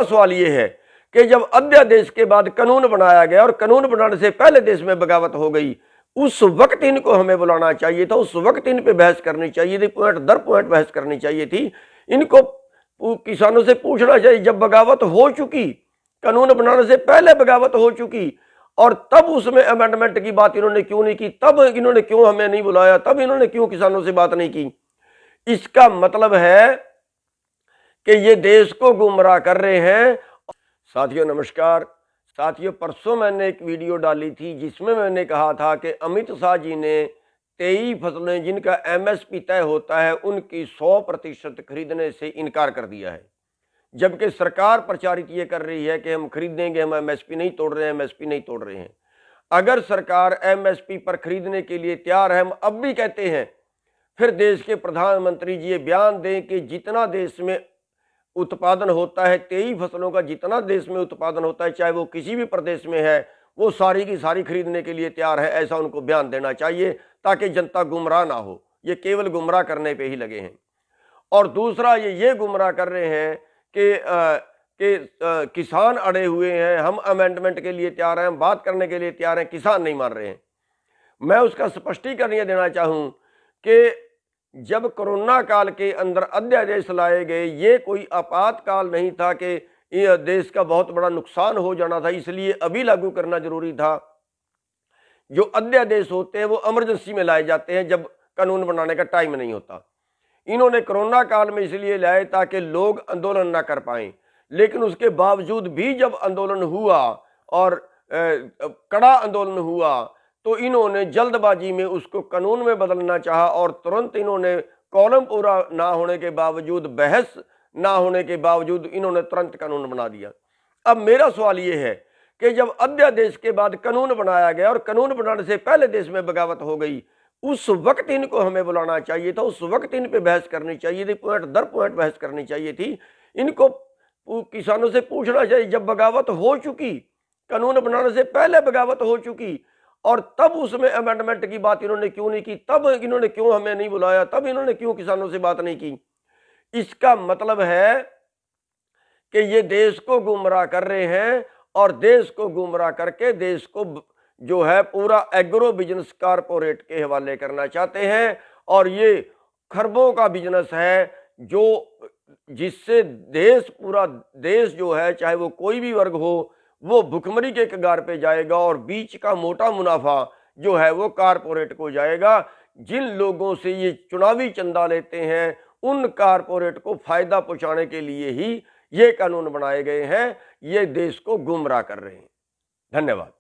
सवाल ये है कि जब अध्यादेश के बाद कानून बनाया गया और कानून बनाने से पहले देश में बगावत हो गई, उस वक्त इनको हमें बुलाना चाहिए था, उस वक्त इन पे बहस करनी चाहिए थी, पॉइंट दर पॉइंट बहस करनी चाहिए थी। इनको किसानों से पूछना चाहिए, जब बगावत हो चुकी, कानून बनाने से पहले बगावत हो चुकी, और तब उसमें अमेंडमेंट की बात इन्होंने क्यों नहीं की, तब इन्होंने क्यों हमें नहीं बुलाया, तब इन्होंने क्यों किसानों से बात नहीं की। इसका मतलब है कि ये देश को गुमराह कर रहे हैं। साथियों नमस्कार। साथियों, परसों मैंने एक वीडियो डाली थी जिसमें मैंने कहा था कि अमित शाह जी ने 23 फसलें जिनका एमएसपी तय होता है उनकी 100% खरीदने से इनकार कर दिया है, जबकि सरकार प्रचारित ये कर रही है कि हम खरीदेंगे, हम एमएसपी नहीं तोड़ रहे हैं, एमएसपी नहीं तोड़ रहे हैं। अगर सरकार एमएसपी पर खरीदने के लिए तैयार है, हम अब भी कहते हैं, फिर देश के प्रधानमंत्री जी ये बयान दें कि जितना देश में उत्पादन होता है, 23 फसलों का जितना देश में उत्पादन होता है, चाहे वो किसी भी प्रदेश में है, वो सारी की सारी खरीदने के लिए तैयार है, ऐसा उनको बयान देना चाहिए ताकि जनता गुमराह ना हो। ये केवल गुमराह करने पे ही लगे हैं। और दूसरा ये गुमराह कर रहे हैं कि किसान अड़े हुए हैं, हम अमेंडमेंट के लिए तैयार हैं, हम बात करने के लिए तैयार हैं, किसान नहीं मान रहे हैं। मैं उसका स्पष्टीकरण ये देना चाहूँ कि जब कोरोना काल के अंदर अध्यादेश लाए गए, ये कोई आपातकाल नहीं था कि ये देश का बहुत बड़ा नुकसान हो जाना था, इसलिए अभी लागू करना जरूरी था। जो अध्यादेश होते हैं वो इमरजेंसी में लाए जाते हैं जब कानून बनाने का टाइम नहीं होता। इन्होंने कोरोना काल में इसलिए लाए ताकि लोग आंदोलन ना कर पाए, लेकिन उसके बावजूद भी जब आंदोलन हुआ और कड़ा आंदोलन हुआ तो इन्होंने जल्दबाजी में उसको कानून में बदलना चाहा और तुरंत इन्होंने कॉलम पूरा ना होने के बावजूद, बहस ना होने के बावजूद इन्होंने तुरंत कानून बना दिया। अब मेरा सवाल ये है कि जब अध्यादेश के बाद कानून बनाया गया और कानून बनाने से पहले देश में बगावत हो गई, उस वक्त इनको हमें बुलाना चाहिए था, उस वक्त इन पे बहस करनी चाहिए थी, पॉइंट दर पॉइंट बहस करनी चाहिए थी। इनको किसानों से पूछना चाहिए, जब बगावत हो चुकी, कानून बनाने से पहले बगावत हो चुकी, और तब उसमें अमेंडमेंट की बात इन्होंने क्यों नहीं की, तब इन्होंने क्यों हमें नहीं बुलाया, तब इन्होंने क्यों किसानों से बात नहीं की। इसका मतलब है कि ये देश को गुमराह कर रहे हैं और देश को गुमराह करके देश को जो है पूरा एग्रो बिजनेस कारपोरेट के हवाले करना चाहते हैं। और ये खरबों का बिजनेस है जो जिससे देश, पूरा देश जो है, चाहे वो कोई भी वर्ग हो, वो भुखमरी के कगार पे जाएगा और बीच का मोटा मुनाफा जो है वो कारपोरेट को जाएगा। जिन लोगों से ये चुनावी चंदा लेते हैं उन कारपोरेट को फायदा पहुंचाने के लिए ही ये कानून बनाए गए हैं। ये देश को गुमराह कर रहे हैं। धन्यवाद।